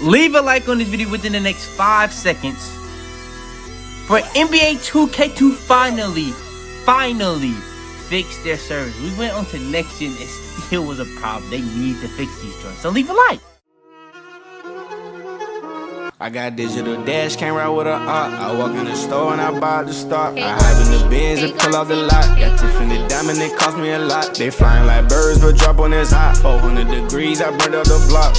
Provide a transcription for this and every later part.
leave a like on this video within the next 5 seconds for NBA 2K to finally fix their servers. We went on to next gen, it still was a problem. They need to fix these joints, so leave a like. I got digital dash camera with a op. I walk in the store and I buy the stock. I hide in the bins and pull out the lot. Got Tiffany diamond, it cost me a lot. They flying like birds, but drop on this hot. 400 degrees, I burned up the block.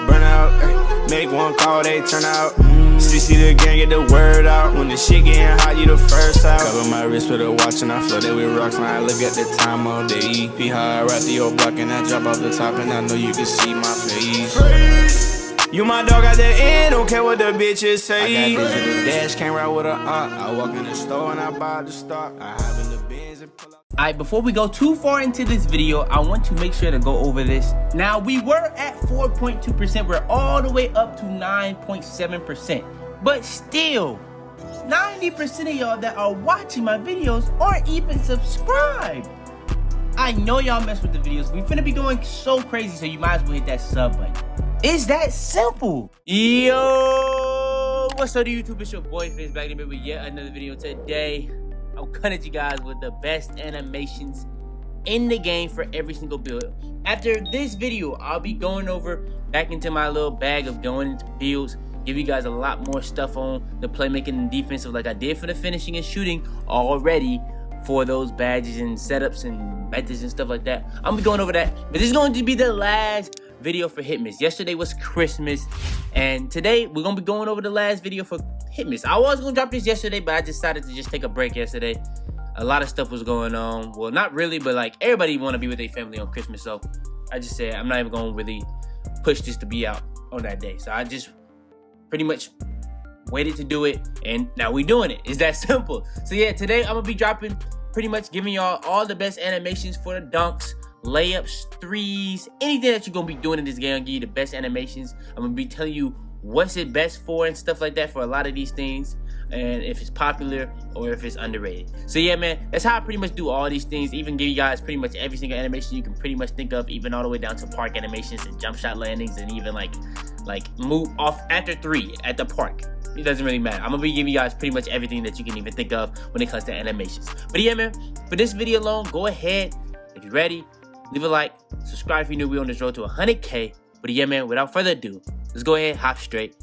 Burn out, make one call, they turn out. CC the gang, get the word out. When the shit getting hot, you the first out. Cover my wrist with a watch and I flood it with rocks. Now I look at the time all day. Be high right through your block and I drop off the top and I know you can see my face. You my dog at the end, don't care what the bitches say. I got digital dash camera with a op. I walk in the store and I buy the stock. I have in the bins and pull out. Alright, before we go too far into this video, I want to make sure to go over this. Now, we were at 4.2%. We're all the way up to 9.7%. But still, 90% of y'all that are watching my videos aren't even subscribed. I know y'all mess with the videos. We finna be going so crazy, so you might as well hit that sub button. It's that simple. Yo, what's up YouTube? It's your boy Fizz back in with yet another video. Today I'm coming at you guys with the best animations in the game for every single build. After this video, I'll be going over back into my little bag of going into builds, give you guys a lot more stuff on the playmaking and defensive like I did for the finishing and shooting already for those badges and setups and methods and stuff like that. I'm gonna be going over that, but this is going to be the last video for Hitmas. Yesterday was Christmas, and today we're gonna be going over the last video for Hitmas. I was gonna drop this yesterday, but I decided to just take a break yesterday. A lot of stuff was going on. Well, not really, but like everybody want to be with their family on Christmas, so I just said I'm not even gonna really push this to be out on that day. So I just pretty much waited to do it, and now we doing it. It's that simple. So yeah, today I'm gonna be dropping, pretty much giving y'all all the best animations for the dunks, layups, threes, anything that you're gonna be doing in this game. I'll give you the best animations. I'm gonna be telling you what's it best for and stuff like that for a lot of these things, and if it's popular or if it's underrated. So yeah, man, that's how I pretty much do all these things. Even give you guys pretty much every single animation you can pretty much think of, even all the way down to park animations and jump shot landings, and even like move off after three at the park. It doesn't really matter. I'm gonna be giving you guys pretty much everything that you can even think of when it comes to animations. But yeah, man, for this video alone, go ahead, if you're ready, leave a like, subscribe if you're new. We're on this road to 100K. But yeah, man, without further ado, let's go ahead, hop straight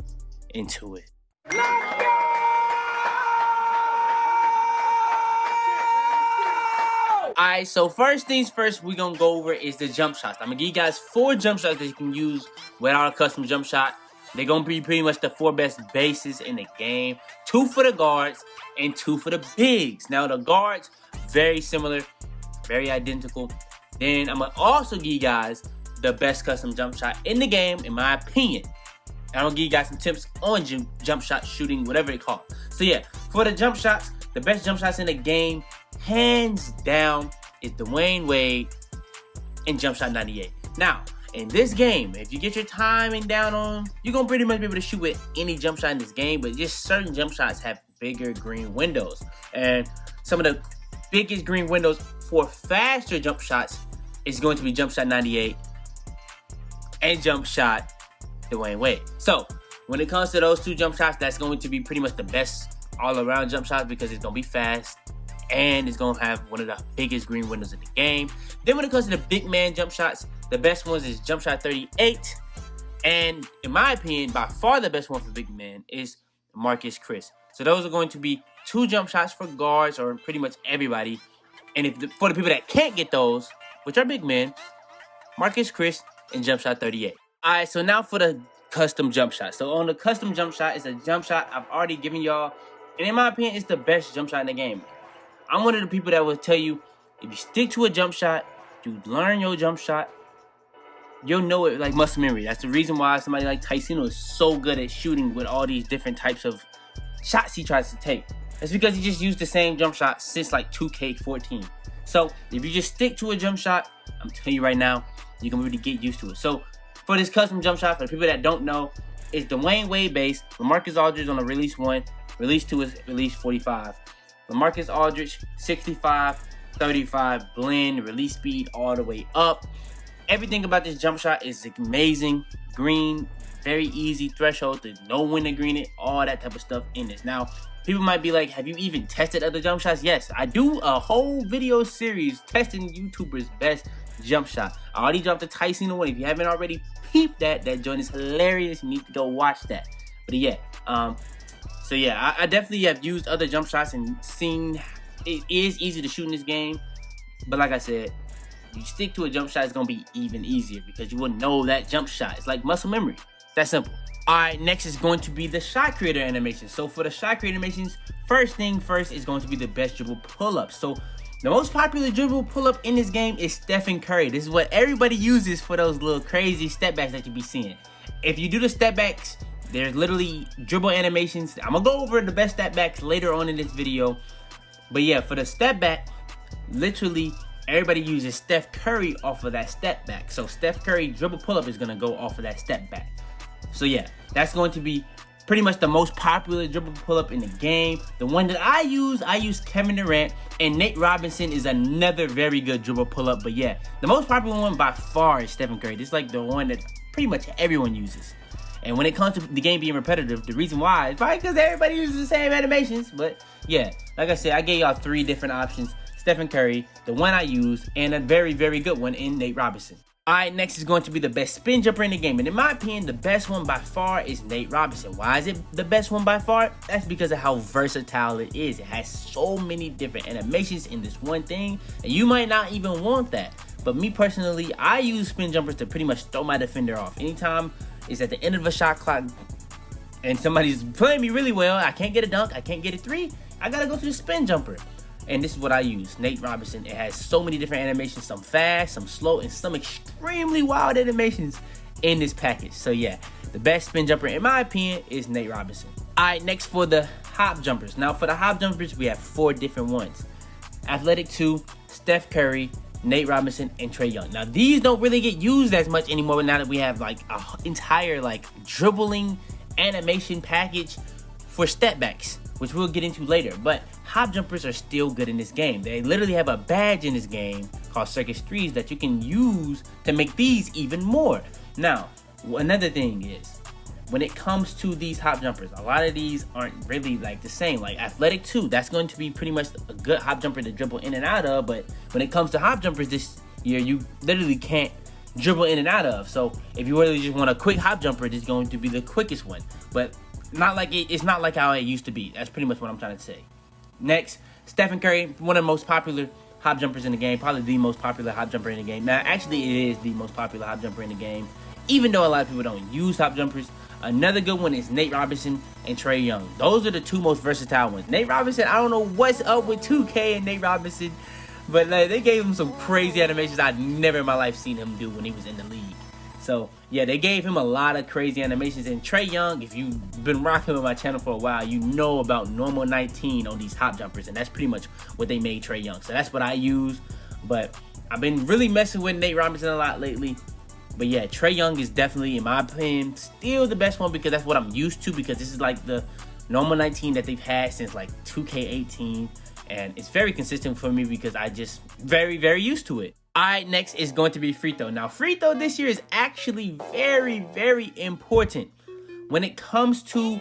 into it. Alright, so first things first, we're gonna go over is the jump shots. I'm gonna give you guys 4 jump shots that you can use without a custom jump shot. They're gonna be pretty much the 4 best bases in the game. 2 for the guards and 2 for the bigs. Now the guards, very similar, very identical. Then I'm gonna also give you guys the best custom jump shot in the game, in my opinion. And I'm gonna give you guys some tips on jump shot shooting, whatever they call it. So yeah, for the jump shots, the best jump shots in the game, hands down, is Dwayne Wade and Jump Shot 98. Now, in this game, if you get your timing down on, you're gonna pretty much be able to shoot with any jump shot in this game, but just certain jump shots have bigger green windows. And some of the biggest green windows for faster jump shots is going to be Jump Shot 98 and Jump Shot Dwayne Wade. So when it comes to those 2 jump shots, that's going to be pretty much the best all-around jump shots because it's gonna be fast and it's gonna have one of the biggest green windows in the game. Then when it comes to the big man jump shots, the best ones is Jump Shot 38, and in my opinion, by far the best one for big man is Marcus Chris. So those are going to be 2 jump shots for guards or pretty much everybody. And for the people that can't get those, which are big men, Marcus Chris and Jump Shot 38. Alright, so now for the custom jump shot. So on the custom jump shot, it's a jump shot I've already given y'all, and in my opinion, it's the best jump shot in the game. I'm one of the people that will tell you, if you stick to a jump shot, you learn your jump shot, you'll know it like muscle memory. That's the reason why somebody like Tyson is so good at shooting with all these different types of shots he tries to take. It's because he just used the same jump shot since like 2K14. So if you just stick to a jump shot, I'm telling you right now, you're gonna really get used to it. So for this custom jump shot, for the people that don't know, it's Dwayne Wade base. LaMarcus Aldridge on the release 1, release 2 is release 45. LaMarcus Aldridge 65, 35 blend, release speed all the way up. Everything about this jump shot is amazing. Green, very easy threshold to know when to green it, all that type of stuff in this. Now, people might be like, have you even tested other jump shots? Yes, I do a whole video series testing YouTubers' best jump shot. I already dropped the Tyson one. If you haven't already peeped that joint is hilarious. You need to go watch that. But yeah, so yeah, I definitely have used other jump shots and seen it is easy to shoot in this game. But like I said, you stick to a jump shot, it's gonna be even easier because you will know that jump shot. It's like muscle memory. It's that simple. Alright, next is going to be the shot creator animation. So for the shot creator animations, first thing first is going to be the best dribble pull-up. So the most popular dribble pull-up in this game is Stephen Curry. This is what everybody uses for those little crazy step backs that you be seeing. If you do the step backs, there's literally dribble animations. I'm gonna go over the best step backs later on in this video. But yeah, for the step back, literally everybody uses Steph Curry off of that step back. So Steph Curry dribble pull-up is gonna go off of that step back. So yeah, that's going to be pretty much the most popular dribble pull-up in the game. The one that I use Kevin Durant, and Nate Robinson is another very good dribble pull-up. But yeah, the most popular one by far is Stephen Curry. This is like the one that pretty much everyone uses. And when it comes to the game being repetitive, the reason why is probably because everybody uses the same animations. But yeah, like I said, I gave y'all 3 different options. Stephen Curry, the one I use, and a very, very good one in Nate Robinson. Alright, next is going to be the best spin jumper in the game. And in my opinion, the best one by far is Nate Robinson. Why is it the best one by far? That's because of how versatile it is. It has so many different animations in this one thing, and you might not even want that. But me personally, I use spin jumpers to pretty much throw my defender off. Anytime it's at the end of a shot clock and somebody's playing me really well, I can't get a dunk, I can't get a 3, I gotta go to the spin jumper. And this is what I use, Nate Robinson. It has so many different animations, some fast, some slow, and some extremely wild animations in this package. So yeah, the best spin jumper in my opinion is Nate Robinson. Alright, next for the hop jumpers. Now for the hop jumpers, we have 4 different ones. Athletic 2, Steph Curry, Nate Robinson, and Trae Young. Now these don't really get used as much anymore now that we have like an entire like dribbling animation package for step backs, which we'll get into later. But hop jumpers are still good in this game. They literally have a badge in this game called Circus 3s that you can use to make these even more. Now, another thing is, when it comes to these hop jumpers, a lot of these aren't really like the same. Like Athletic 2, that's going to be pretty much a good hop jumper to dribble in and out of. But when it comes to hop jumpers this year, you literally can't dribble in and out of. So if you really just want a quick hop jumper, this is going to be the quickest one. But it's not like how it used to be. That's pretty much what I'm trying to say. Next, Stephen Curry, one of the most popular hop jumpers in the game, probably the most popular hop jumper in the game. Now, actually, it is the most popular hop jumper in the game, even though a lot of people don't use hop jumpers. Another good one is Nate Robinson and Trae Young. Those are the 2 most versatile ones. Nate Robinson, I don't know what's up with 2K and Nate Robinson, but they gave him some crazy animations I'd never in my life seen him do when he was in the league. So yeah, they gave him a lot of crazy animations. And Trae Young, if you've been rocking with my channel for a while, you know about normal 19 on these hop jumpers, and that's pretty much what they made Trae Young. So that's what I use. But I've been really messing with Nate Robinson a lot lately. But yeah, Trae Young is definitely, in my opinion, still the best one because that's what I'm used to, because this is like the normal 19 that they've had since like 2K18. And it's very consistent for me because I just very, very used to it. Alright, next is going to be free throw. Now, free throw this year is actually very, very important. When it comes to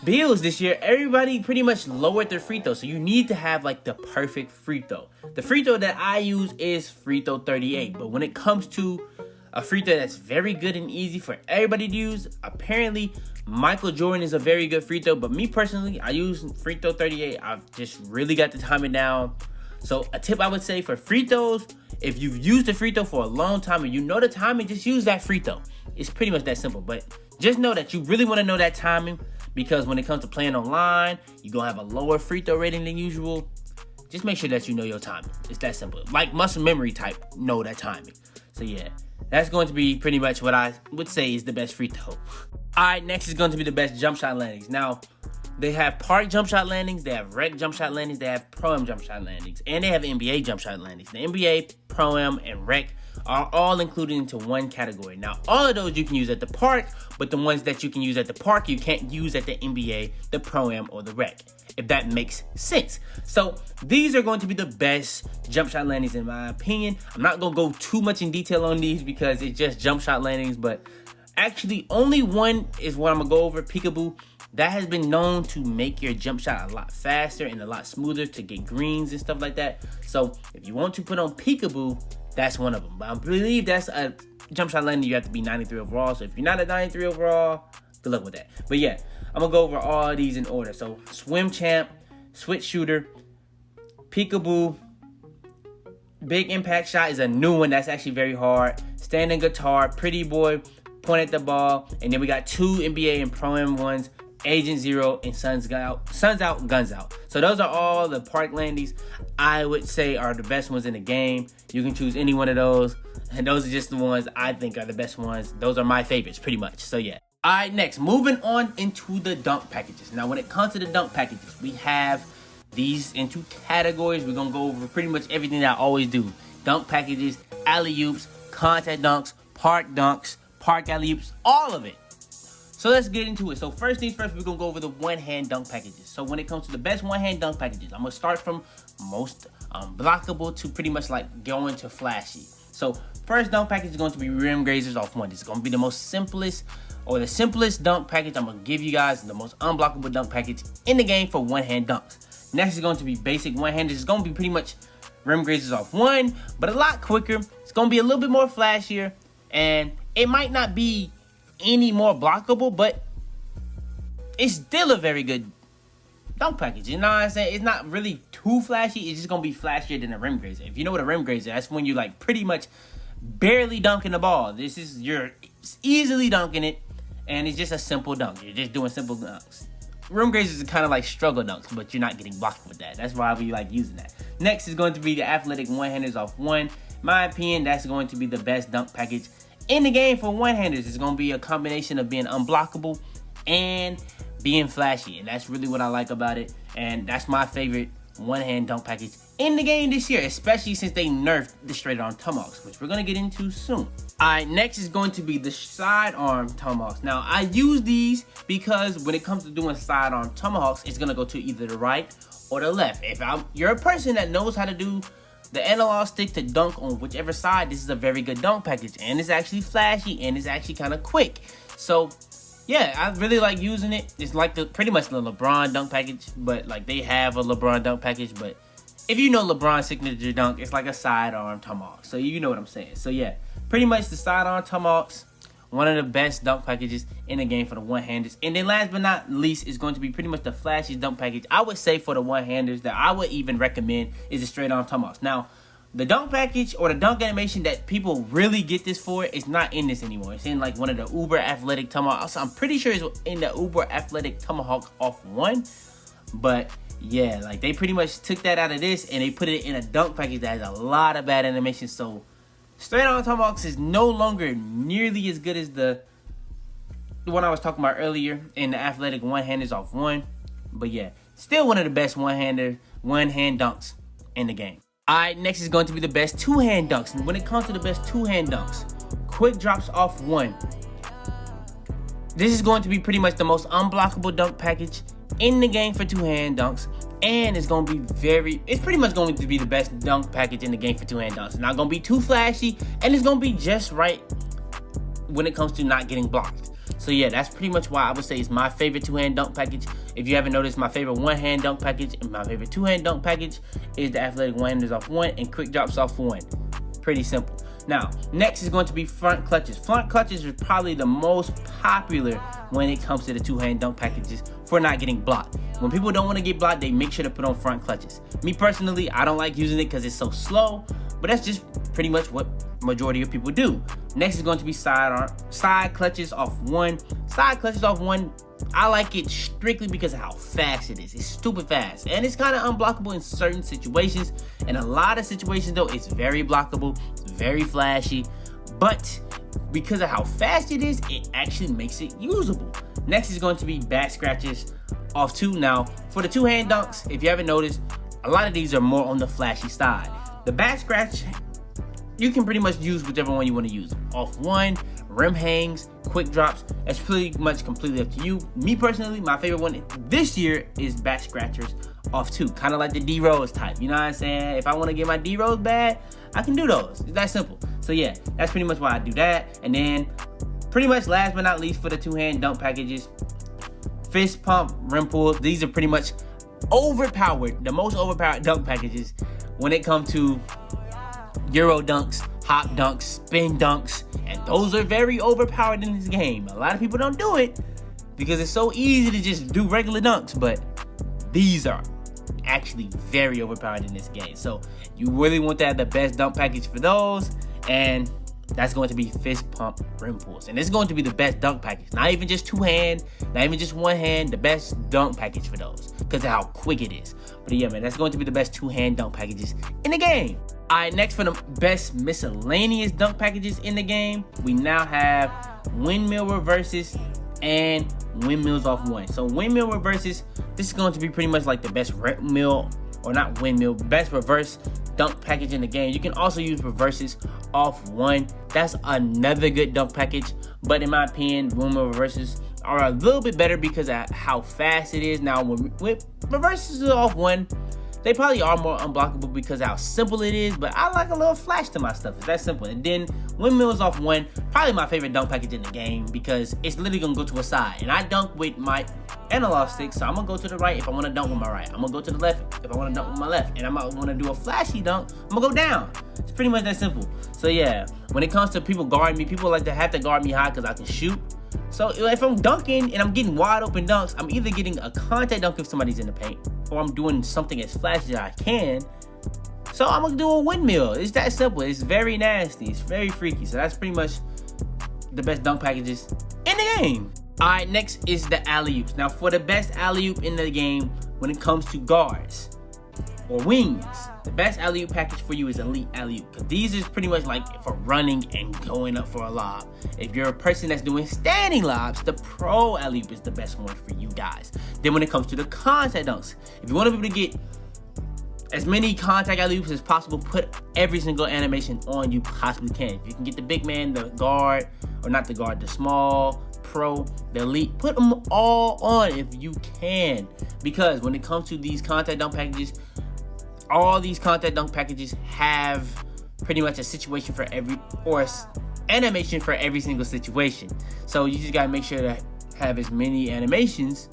builds this year, everybody pretty much lowered their free throw. So you need to have like the perfect free throw. The free throw that I use is free throw 38. But when it comes to a free throw that's very good and easy for everybody to use, apparently Michael Jordan is a very good free throw. But me personally, I use free throw 38. I've just really got the timing down. So a tip I would say for free throws, if you've used the free throw for a long time and you know the timing, just use that free throw. It's pretty much that simple. But just know that you really want to know that timing, because when it comes to playing online, you're going to have a lower free throw rating than usual. Just make sure that you know your timing. It's that simple. Like muscle memory type, know that timing. So yeah, that's going to be pretty much what I would say is the best free throw. Alright, next is going to be the best jump shot landings. Now, They have park jump shot landings, they have rec jump shot landings, they have pro-am jump shot landings, and they have NBA jump shot landings. The NBA, pro-am, and rec are all included into one category. Now, all of those you can use at the park, but the ones that you can use at the park, you can't use at the NBA, the pro-am, or the rec, if that makes sense. So these are going to be the best jump shot landings in my opinion. I'm not going to go too much in detail on these because it's just jump shot landings, but actually only one is what I'm going to go over, peekaboo. That has been known to make your jump shot a lot faster and a lot smoother to get greens and stuff like that. So if you want to put on peekaboo, that's one of them. But I believe that's a jump shot landing you have to be 93 overall. So if you're not at 93 overall, good luck with that. But yeah, I'm going to go over all of these in order. So swim champ, switch shooter, peekaboo, big impact shot is a new one that's actually very hard. Standing guitar, pretty boy, point at the ball. And then we got 2 NBA and pro-am ones. Agent Zero and Suns Out, Guns Out. So those are all the park landings I would say are the best ones in the game. You can choose any one of those, and those are just the ones I think are the best ones. Those are my favorites, pretty much. So yeah. All right, next, moving on into the dunk packages. Now, when it comes to the dunk packages, we have these in 2 categories. We're gonna go over pretty much everything that I always do: dunk packages, alley-oops, contact dunks, park alley-oops, all of it. So let's get into it. So first things first, we're going to go over the one-hand dunk packages. So when it comes to the best one-hand dunk packages, I'm going to start from most blockable to pretty much like going to flashy. So first dunk package is going to be rim grazers off one. It's going to be the most simplest or the simplest dunk package I'm going to give you guys, the most unblockable dunk package in the game for one-hand dunks. Next is going to be basic one-handers. It's going to be pretty much rim grazers off one, but a lot quicker. It's going to be a little bit more flashier, and it might not be any more blockable, but it's still a very good dunk package. You know what I'm saying? It's not really too flashy. It's just gonna be flashier than a rim grazer. If you know what a rim grazer, that's when you like pretty much barely dunking the ball. You're easily dunking it, and it's just a simple dunk. You're just doing simple dunks. Rim grazers are kind of like struggle dunks, but you're not getting blocked with that. That's why we like using that. Next is going to be the athletic one-handers off one. In my opinion, that's going to be the best dunk package in the game for one-handers. It's going to be a combination of being unblockable and being flashy. And that's really what I like about it. And that's my favorite one-hand dunk package in the game this year, especially since they nerfed the straight-arm tomahawks, which we're going to get into soon. Alright, next is going to be the sidearm tomahawks. Now, I use these because when it comes to doing sidearm tomahawks, it's going to go to either the right or the left. If you're a person that knows how to do the analog stick to dunk on whichever side, this is a very good dunk package, and it's actually flashy and it's actually kind of quick. So yeah, I really like using it. It's like pretty much the LeBron dunk package, but like they have a LeBron dunk package, but if you know LeBron's signature dunk, it's like a sidearm tomahawk. So you know what I'm saying. So yeah, pretty much the sidearm tomahawks, one of the best dunk packages in the game for the one-handers. And then last but not least is going to be pretty much the flashy dunk package I would say for the one-handers that I would even recommend is the straight-arm tomahawks. Now, the dunk package or the dunk animation that people really get this for is not in this anymore. It's in like one of the uber athletic tomahawks. I'm pretty sure it's in the uber athletic tomahawk off one. But yeah, like they pretty much took that out of this and they put it in a dunk package that has a lot of bad animation. So straight on tomahawks is no longer nearly as good as the one I was talking about earlier in the athletic one-handers off one. But yeah, still one of the best one-hand dunks in the game. Alright, next is going to be the best two-hand dunks. And when it comes to the best two-hand dunks, quick drops off one. This is going to be pretty much the most unblockable dunk package in the game for two-hand dunks. And it's going to be it's pretty much going to be the best dunk package in the game for two-hand dunks. It's not going to be too flashy, and it's going to be just right when it comes to not getting blocked. So yeah, that's pretty much why I would say it's my favorite two-hand dunk package. If you haven't noticed, my favorite one-hand dunk package and my favorite two-hand dunk package is the athletic one-handers off one and quick drops off one. Pretty simple. Now, next is going to be front clutches. Front clutches are probably the most popular when it comes to the two-hand dunk packages for not getting blocked. When people don't want to get blocked, they make sure to put on front clutches. Me personally, I don't like using it because it's so slow, but that's just pretty much what majority of people do. Next is going to be side clutches off one. Side clutches off one, I like it strictly because of how fast it is. It's stupid fast, and it's kind of unblockable in certain situations. In a lot of situations though, it's very blockable, it's very flashy, but because of how fast it is, it actually makes it usable. Next is going to be back scratches off 2. Now, for the two-hand dunks, if you haven't noticed, a lot of these are more on the flashy side. The back scratch, you can pretty much use whichever one you want to use. Off 1, rim hangs, quick drops. It's pretty much completely up to you. Me personally, my favorite one this year is back scratchers off 2. Kind of like the D-Rose type. You know what I'm saying? If I want to get my D-Rose bad, I can do those. It's that simple. So yeah, that's pretty much why I do that. And then pretty much last but not least for the two-hand dunk packages, fist pump, rim pulls. These are pretty much overpowered, the most overpowered dunk packages when it comes to Euro dunks, hop dunks, spin dunks, and those are very overpowered in this game. A lot of people don't do it because it's so easy to just do regular dunks, but these are actually very overpowered in this game. So you really want to have the best dunk package for those, and that's going to be fist pump rim pulls. And it's going to be the best dunk package. Not even just two-hand, not even just one-hand, the best dunk package for those because of how quick it is. But yeah, man, that's going to be the best two-hand dunk packages in the game. All right, next for the best miscellaneous dunk packages in the game, we now have windmill reverses and windmills off 1. So windmill reverses, this is going to be pretty much like the best best reverse dunk package in the game. You can also use reverses off 1. That's another good dunk package, but in my opinion, windmill reverses are a little bit better because of how fast it is. Now, with reverses off 1, they probably are more unblockable because of how simple it is, but I like a little flash to my stuff. It's that simple. And then windmills off 1, probably my favorite dunk package in the game because it's literally gonna go to a side. And I dunk with my analog stick, so I'm gonna go to the right if I wanna dunk with my right. I'm gonna go to the left if I wanna dunk with my left. And I might wanna do a flashy dunk, I'm gonna go down. It's pretty much that simple. So yeah, when it comes to people guarding me, people like to have to guard me high because I can shoot. So if I'm dunking and I'm getting wide open dunks, I'm either getting a contact dunk if somebody's in the paint, or I'm doing something as flashy as I can. So I'm gonna do a windmill. It's that simple. It's very nasty. It's very freaky. So that's pretty much the best dunk packages in the game. All right, next is the alley-oops. Now for the best alley-oop in the game when it comes to guards or wings, the best alley-oop package for you is elite alley-oop, because these is pretty much like for running and going up for a lob. If you're a person that's doing standing lobs, the pro alley-oop is the best one for you guys. Then when it comes to the contact dunks, if you want to be able to get as many contact alley-oops as possible, put every single animation on you possibly can. If you can get the big man, the guard, or not the guard, the small, pro, the elite, put them all on if you can, because when it comes to these contact dunk packages, all these contact dunk packages have pretty much a situation for animation for every single situation. So you just gotta make sure to have as many animations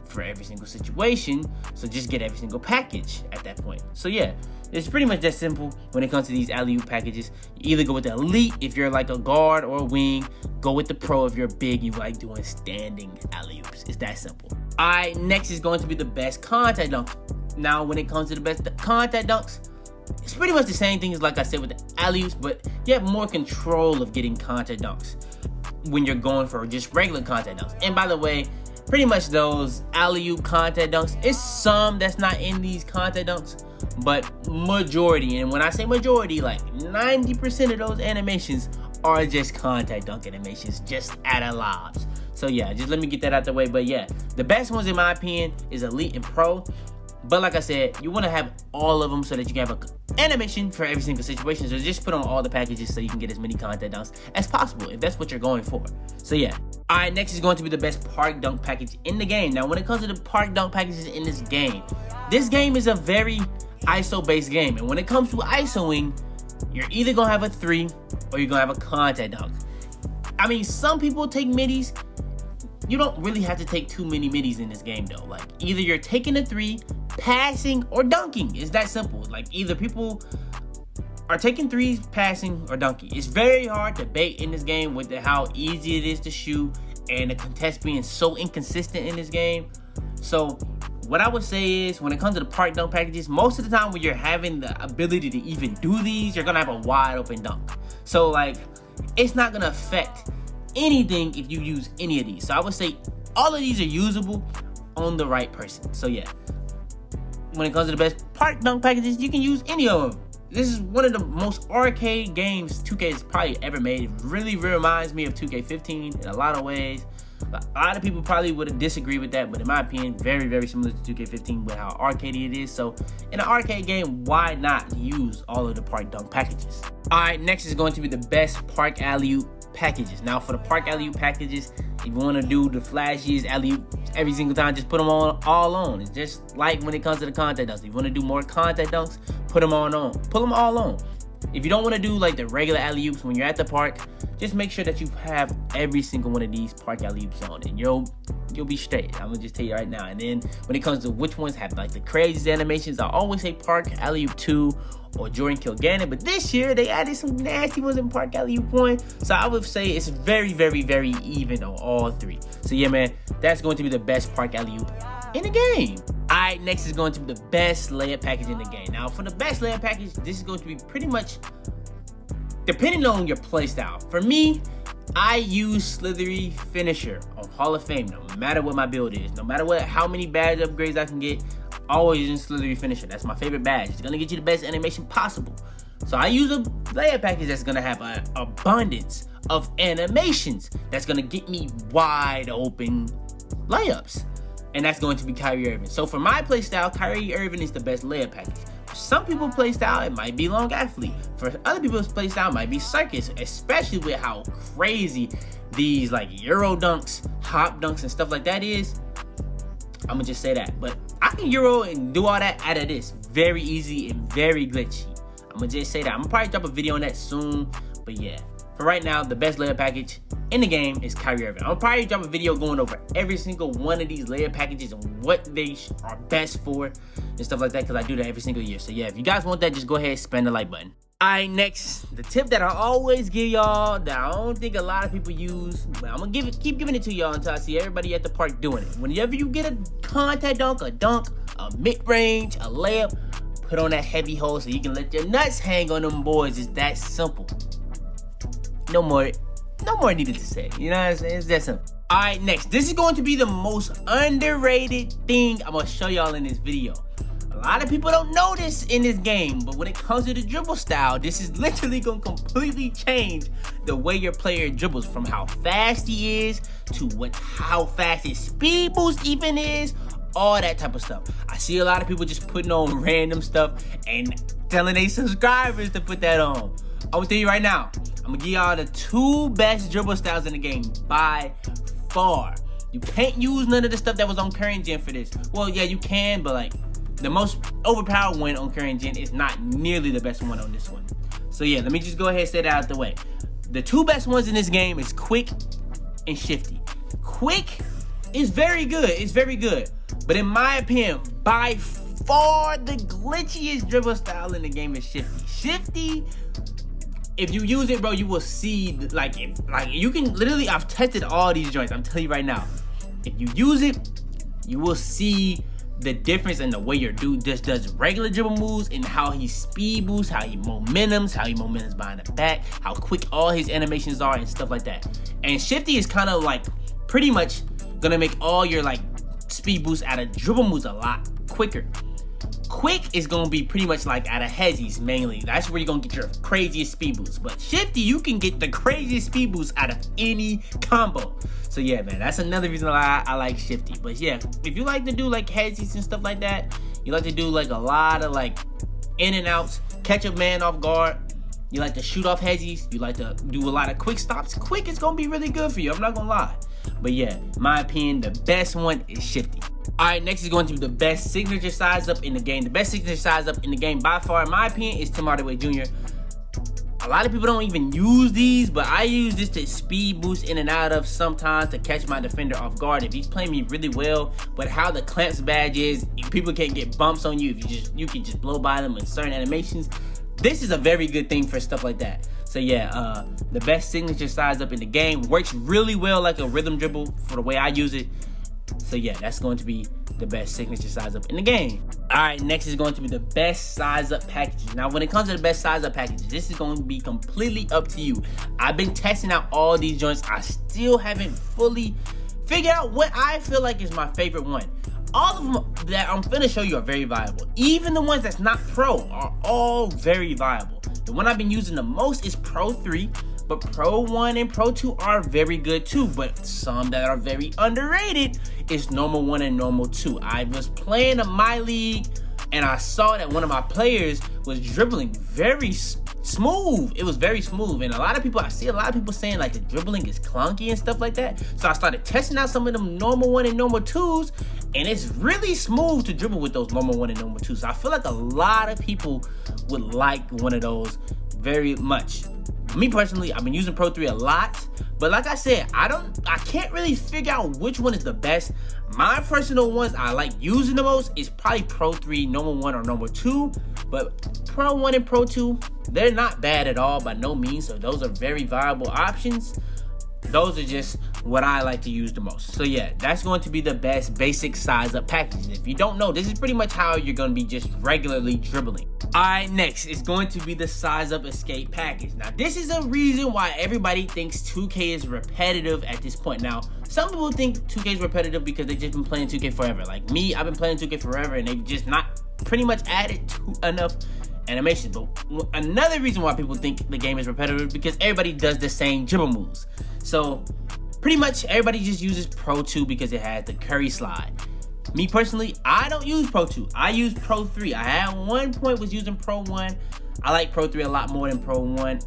for every single situation. So just get every single package at that point. So yeah, it's pretty much that simple when it comes to these alley-oop packages. You either go with the elite if you're like a guard or a wing. Go with the pro if you're big, you like doing standing alley-oops. It's that simple. All right, next is going to be the best contact dunks. Now, when it comes to the best contact dunks, it's pretty much the same thing as like I said with the alley-oops, but you have more control of getting contact dunks when you're going for just regular contact dunks. And by the way, pretty much those alley-oop contact dunks, it's some that's not in these contact dunks, but majority, and when I say majority, like 90% of those animations are just contact dunk animations, just out of lobs. So yeah, just let me get that out the way. But yeah, the best ones in my opinion is elite and pro. But like I said, you want to have all of them so that you can have an animation for every single situation. So just put on all the packages so you can get as many contact dunks as possible if that's what you're going for. So yeah. All right, next is going to be the best park dunk package in the game. Now, when it comes to the park dunk packages in this game is a very ISO-based game. And when it comes to ISOing, you're either going to have a 3 or you're going to have a contact dunk. I mean, some people take middies. You don't really have to take too many middies in this game though. Like either you're taking a 3, passing, or dunking. It's that simple. Like either people are taking 3s, passing, or dunking. It's very hard to bait in this game with how easy it is to shoot and the contest being so inconsistent in this game. So what I would say is when it comes to the park dunk packages, most of the time when you're having the ability to even do these, you're gonna have a wide open dunk. So like it's not gonna affect anything if you use any of these. So I would say all of these are usable on the right person. So yeah, when it comes to the best park dunk packages, you can use any of them. this is one of the most arcade games 2K has probably ever made. It really reminds me of 2K15 in a lot of ways. A lot of people probably would disagree with that, but in my opinion, very, very similar to 2K15 with how arcadey it is. So in an arcade game, why not use all of the Park Dunk packages? All right, next is going to be the best Park Alley-oop packages. Now for the Park Alley-oop packages, if you want to do the flashiest alley-oop every single time, just put them all on. It's just like when it comes to the contact dunks. If you want to do more contact dunks, put them on. Put them all on. If you don't want to do like the regular alley-oops when you're at the park, just make sure that you have every single one of these Park Alley-oops on, and you'll be straight. I'm gonna just tell you right now. And then when it comes to which ones have like the craziest animations, I always say Park Alley-oop 2 or Jordan Kilgannon, but this year they added some nasty ones in Park Alley-oop 1, so I would say it's very, very, very even on all three. So yeah, man, that's going to be the best Park Alley-oop in the game. Alright, next is going to be the best layup package in the game. Now, for the best layup package, this is going to be pretty much depending on your playstyle. For me, I use Slithery Finisher on Hall of Fame, no matter what my build is. No matter how many badge upgrades I can get, always using Slithery Finisher. That's my favorite badge. It's gonna get you the best animation possible. So I use a layup package that's gonna have an abundance of animations that's gonna get me wide open layups. And that's going to be Kyrie Irving. So for my playstyle, Kyrie Irving is the best layup package. For some people's playstyle, it might be Long Athlete. For other people's playstyle, it might be Circus, especially with how crazy these like Euro dunks, hop dunks, and stuff like that is. I'm gonna just say that. But I can Euro and do all that out of this very easy and very glitchy. I'm gonna just say that. I'm gonna probably drop a video on that soon. But yeah, for right now, the best layup package in the game is Kyrie Irving. I'll probably drop a video going over every single one of these layup packages and what they are best for and stuff like that, because I do that every single year. So yeah, if you guys want that, just go ahead and spam the like button. Alright, next, the tip that I always give y'all that I don't think a lot of people use, but I'm gonna keep giving it to y'all until I see everybody at the park doing it. Whenever you get a contact dunk, a mid-range, a layup, put on that heavy hole so you can let your nuts hang on them boys. It's that simple. No more needed to say. You know what I'm saying? It's that simple. Alright, next. This is going to be the most underrated thing I'm going to show y'all in this video. A lot of people don't know this in this game, but when it comes to the dribble style, this is literally going to completely change the way your player dribbles, from how fast he is to how fast his speed boost even is, all that type of stuff. I see a lot of people just putting on random stuff and telling their subscribers to put that on. I'm going to tell you right now, I'm going to give y'all the 2 best dribble styles in the game by far. You can't use none of the stuff that was on current gen for this. Well, yeah, you can, but like the most overpowered one on current gen is not nearly the best one on this one. So yeah, let me just go ahead and say that out the way. The 2 best ones in this game is Quick and Shifty. Quick is very good. It's very good. But in my opinion, by far the glitchiest dribble style in the game is Shifty. Shifty, if you use it, bro, you will see like you can literally, I've tested all these joints. I'm telling you right now, if you use it, you will see the difference in the way your dude just does regular dribble moves and how he speed boosts, how he momentums behind the back, how quick all his animations are and stuff like that. And Shifty is kind of like pretty much gonna make all your like speed boosts out of dribble moves a lot quicker. Quick is gonna be pretty much like out of hezzies mainly. That's where you're gonna get your craziest speed boosts. But Shifty, you can get the craziest speed boosts out of any combo. So yeah, man, that's another reason why I like Shifty. But yeah, if you like to do like hezzies and stuff like that, you like to do like a lot of like in and outs, catch a man off guard, you like to shoot off hezzies, you like to do a lot of quick stops, Quick is gonna be really good for you, I'm not gonna lie. But yeah, in my opinion, the best one is Shifty. Alright, next is going to be the best signature size up in the game. The best signature size up in the game by far, in my opinion, is Tim Hardaway Jr. A lot of people don't even use these, but I use this to speed boost in and out of sometimes to catch my defender off guard if he's playing me really well. But how the clamps badge is, people can't get bumps on you if you can just blow by them with certain animations. This is a very good thing for stuff like that. So yeah, the best signature size up in the game, works really well like a rhythm dribble for the way I use it. So yeah, that's going to be the best signature size up in the game. Alright, next is going to be the best size up packages. Now when it comes to the best size up packages, this is going to be completely up to you. I've been testing out all these joints. I still haven't fully figured out what I feel like is my favorite one. all of them that I'm finna show you are very viable. Even the ones that's not pro are all very viable. The one I've been using the most is Pro 3, but Pro 1 and Pro 2 are very good too. But some that are very underrated is Normal 1 and Normal 2. I was playing in my league and I saw that one of my players was dribbling very smooth. It was very smooth, and I see a lot of people saying like the dribbling is clunky and stuff like that. So I started testing out some of them Normal 1 and Normal 2s, and it's really smooth to dribble with those Normal 1 and Normal 2s. So I feel like a lot of people would like one of those very much. Me personally, I've been using Pro 3 a lot, but like I said, I can't really figure out which one is the best. My personal ones I like using the most is probably Pro 3, Normal 1, or Normal 2, but Pro 1 and Pro 2, they're not bad at all by no means, so those are very viable options. Those are just what I like to use the most. So yeah, that's going to be the best basic size up packages. If you don't know, this is pretty much how you're going to be just regularly dribbling. Alright, next is going to be the size up escape package. Now this is a reason why everybody thinks 2K is repetitive at this point. Now some people think 2K is repetitive because they've just been playing 2K forever. Like me, I've been playing 2K forever and they've just not pretty much added enough animations. But another reason why people think the game is repetitive is because everybody does the same dribble moves. So pretty much everybody just uses Pro 2 because it has the Curry slide. Me personally, I don't use Pro 2. I use Pro 3. I had one point was using Pro 1. I like Pro 3 a lot more than Pro 1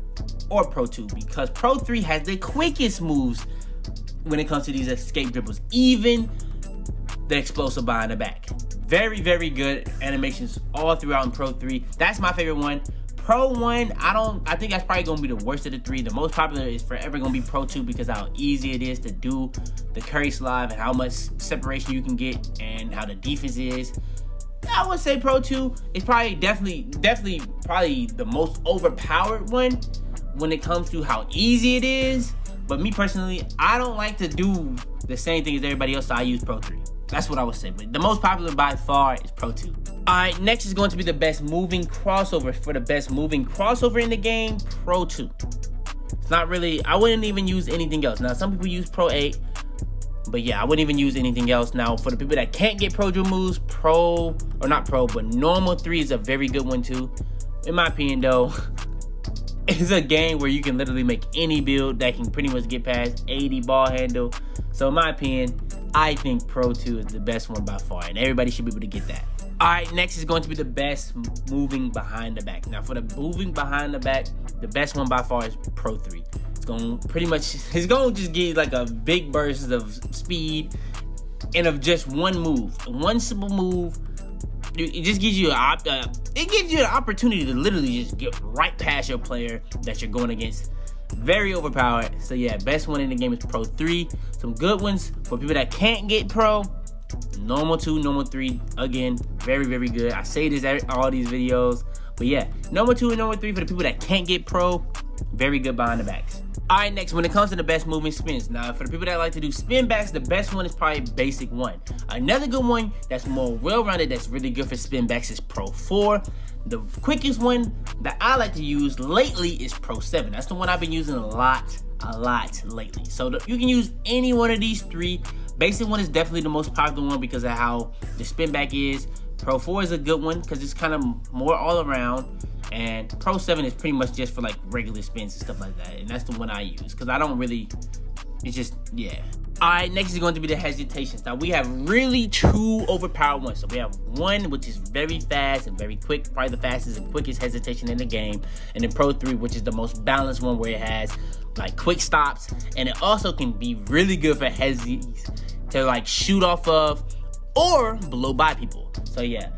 or Pro 2 because Pro 3 has the quickest moves when it comes to these escape dribbles. Even the explosive behind the back. Very, very good animations all throughout in Pro 3. That's my favorite one. Pro 1, I think that's probably gonna be the worst of the three. The most popular is forever gonna be Pro 2 because how easy it is to do the Curry slide and how much separation you can get and how the defense is. I would say Pro 2 is probably definitely probably the most overpowered one when it comes to how easy it is. But me personally, I don't like to do the same thing as everybody else, so I use Pro 3. That's what I would say, but the most popular by far is Pro 2. Alright, next is going to be the best moving crossover. For the best moving crossover in the game, Pro 2. It's not really, I wouldn't even use anything else. Now, some people use Pro 8, but yeah, I wouldn't even use anything else. Now, for the people that can't get Pro dribble moves, but Normal 3 is a very good one too. In my opinion though, it's a game where you can literally make any build that can pretty much get past 80 ball handle. So in my opinion, I think Pro 2 is the best one by far, and everybody should be able to get that. Alright, next is going to be the best moving behind the back. Now for the moving behind the back, the best one by far is Pro 3. It's going to just give like a big burst of speed and of just one move. One simple move. It just gives you an opportunity to literally just get right past your player that you're going against. Very overpowered. So yeah, best one in the game is Pro 3. Some good ones for people that can't get Pro. Normal 2, Normal 3, again, very, very good. I say this in all these videos. But yeah, Normal 2 and Normal 3 for the people that can't get Pro. Very good behind the backs. Alright, next, when it comes to the best moving spins. Now, for the people that like to do spin backs, the best one is probably Basic 1. Another good one that's more well-rounded, that's really good for spin backs is Pro 4. The quickest one that I like to use lately is Pro 7. That's the one I've been using a lot lately. So you can use any one of these three. Basic 1 is definitely the most popular one because of how the spin back is. Pro 4 is a good one because it's kind of more all around. And Pro 7 is pretty much just for like regular spins and stuff like that. And that's the one I use because I don't really, it's just, yeah. Alright, next is going to be the hesitations. Now we have really two overpowered ones. So we have one which is very fast and very quick, probably the fastest and quickest hesitation in the game. And then Pro 3, which is the most balanced one where it has like quick stops. And it also can be really good for hezzies to like shoot off of or blow by people. So yeah.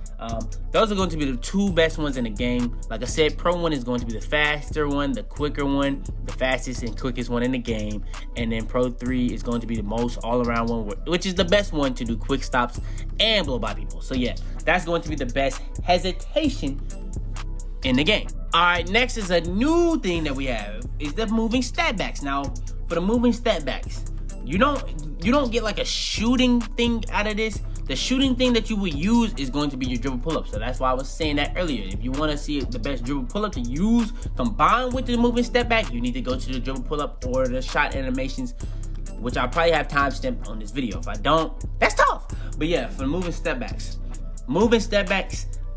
Those are going to be the two best ones in the game. Like I said, Pro 1 is going to be the faster one, the quicker one, the fastest and quickest one in the game. And then Pro 3 is going to be the most all-around one, which is the best one to do quick stops and blow by people. So yeah, that's going to be the best hesitation in the game. Alright, next is a new thing that we have, is the moving stat backs. Now, for the moving stat backs, you don't get like a shooting thing out of this. The shooting thing that you will use is going to be your dribble pull-up. So that's why I was saying that earlier. If you want to see the best dribble pull-up to use combined with the moving step back, you need to go to the dribble pull-up or the shot animations, which I'll probably have timestamped on this video. If I don't, that's tough. But yeah, for moving step backs,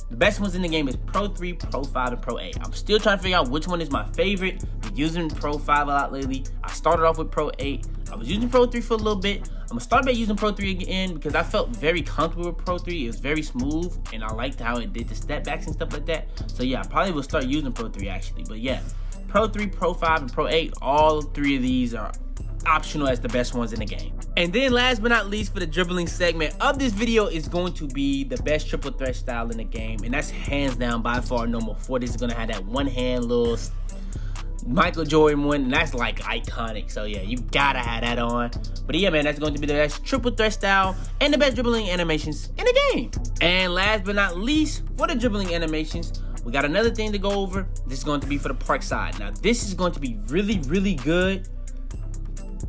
the best ones in the game is Pro 3, Pro 5, and Pro 8. I'm still trying to figure out which one is my favorite. Been using Pro 5 a lot lately. I started off with Pro 8. I was using Pro 3 for a little bit. I'm gonna start back using Pro 3 again because I felt very comfortable with Pro 3. It was very smooth, and I liked how it did the step backs and stuff like that. So yeah, I probably will start using Pro 3 actually. But yeah, Pro 3, Pro 5, and Pro 8, all three of these are optional as the best ones in the game. And then last but not least, for the dribbling segment of this video is going to be the best triple threat style in the game, and that's hands down by far normal 4. This is gonna have that one hand little Michael Jordan one, and that's like iconic. So yeah, you gotta have that on. But yeah, man, that's going to be the best triple threat style and the best dribbling animations in the game. And last but not least, for the dribbling animations, we got another thing to go over. This is going to be for the park side. Now this is going to be really, really good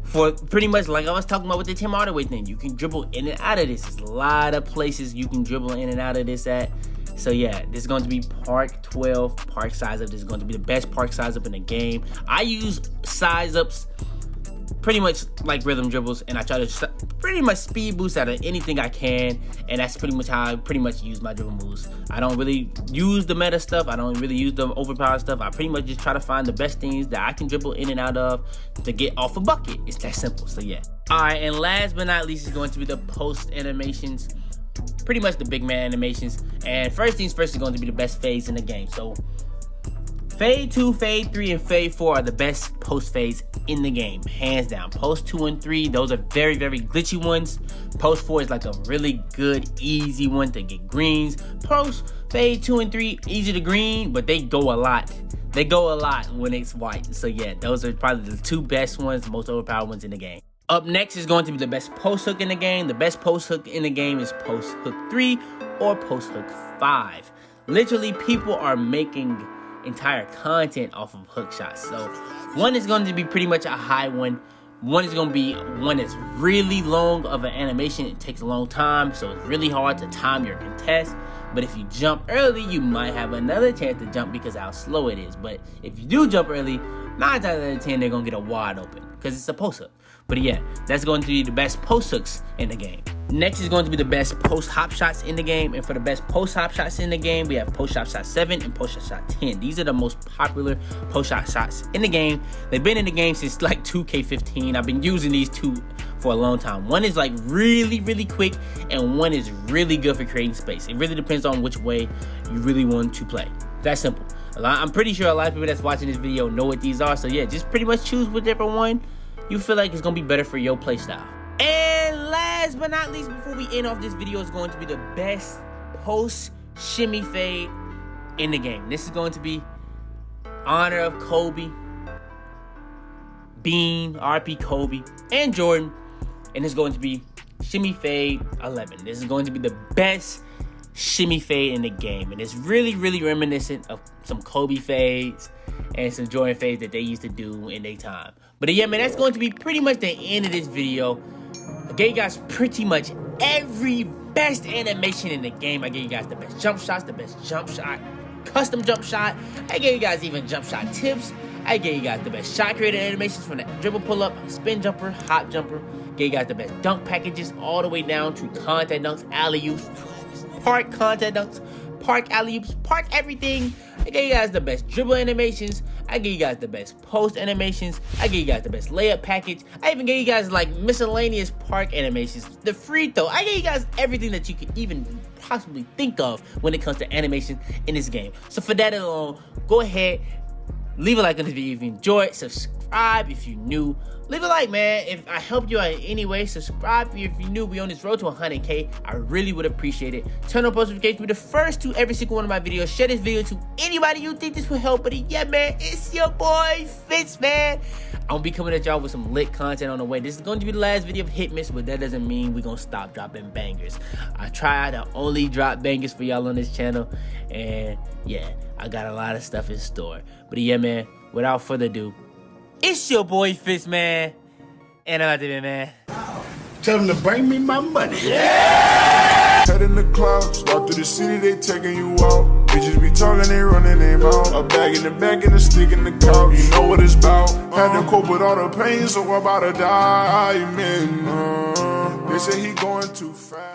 for pretty much like I was talking about with the Tim Hardaway thing. You can dribble in and out of this. There's a lot of places you can dribble in and out of this at. So yeah, this is going to be Park 12, Park Size Up. This is going to be the best Park Size Up in the game. I use Size Ups pretty much like rhythm dribbles, and I try to pretty much speed boost out of anything I can, and that's pretty much how I pretty much use my dribble moves. I don't really use the meta stuff. I don't really use the overpowered stuff. I pretty much just try to find the best things that I can dribble in and out of to get off a bucket. It's that simple. So yeah. All right, and last but not least is going to be the post animations. Pretty much the big man animations. And first things first is going to be the best fades in the game. So Fade 2, Fade 3, and Fade 4 are the best post fades in the game, hands down. Post 2 and 3, those are very, very glitchy ones. Post 4 is like a really good, easy one to get greens. Post Fade 2 and 3, easy to green, but they go a lot. They go a lot when it's white. So yeah, those are probably the two best ones, the most overpowered ones in the game. Up next is going to be the best post hook in the game. The best post hook in the game is post hook 3 or post hook 5. Literally, people are making entire content off of hook shots. So one is going to be pretty much a high one. One is going to be one that's really long of an animation. It takes a long time, so it's really hard to time your contest. But if you jump early, you might have another chance to jump because how slow it is. But if you do jump early, 9 times out of 10, they're going to get a wide open because it's a post hook. But yeah, that's going to be the best post hooks in the game. Next is going to be the best post hop shots in the game. And for the best post hop shots in the game, we have post hop shot 7 and post shot 10. These are the most popular post shot shots in the game. They've been in the game since like 2K15. I've been using these two for a long time. One is like really, really quick, and one is really good for creating space. It really depends on which way you really want to play. That's simple. I'm pretty sure a lot of people that's watching this video know what these are. So yeah, just pretty much choose whichever one you feel like it's gonna be better for your playstyle. And last but not least, before we end off this video, is going to be the best post shimmy fade in the game. This is going to be honor of Kobe, Bean, RP Kobe, and Jordan. And it's going to be shimmy fade 11. This is going to be the best shimmy fade in the game. And it's really, really reminiscent of some Kobe fades and some Jordan fades that they used to do in their time. But yeah, man, that's going to be pretty much the end of this video. I gave you guys pretty much every best animation in the game. I gave you guys the best jump shots, the best jump shot, custom jump shot. I gave you guys even jump shot tips. I gave you guys the best shot creator animations from the dribble pull-up, spin jumper, hop jumper. Gave you guys the best dunk packages all the way down to contact dunks, alley-oops, park contact dunks, park alley-oops, park everything. I gave you guys the best dribble animations. I gave you guys the best post animations. I gave you guys the best layup package. I even gave you guys like miscellaneous park animations, the free throw. I gave you guys everything that you could even possibly think of when it comes to animation in this game. So for that alone, go ahead, leave a like on this video if you enjoyed. Subscribe if you're new. Leave a like, man. If I helped you out in any way, subscribe if you're new. We on this road to 100K. I really would appreciate it. Turn on post notifications. Be the first to every single one of my videos. Share this video to anybody you think this will help. But yeah, man, it's your boy Fitz, man. I'm gonna be coming at y'all with some lit content on the way. This is going to be the last video of Hitmiss, but that doesn't mean we're gonna stop dropping bangers. I try to only drop bangers for y'all on this channel, and yeah, I got a lot of stuff in store. But yeah, man, without further ado, it's your boy Fitz, man, and I'm out there, man. Tell them to bring me my money. Yeah! Head in the clouds, walk through the city, they taking you out. Bitches be talking, they running their mouth. A bag in the back and a stick in the couch. You know what it's about. Had to cope with all the pain, so I'm about to die. Man, they say he going too fast.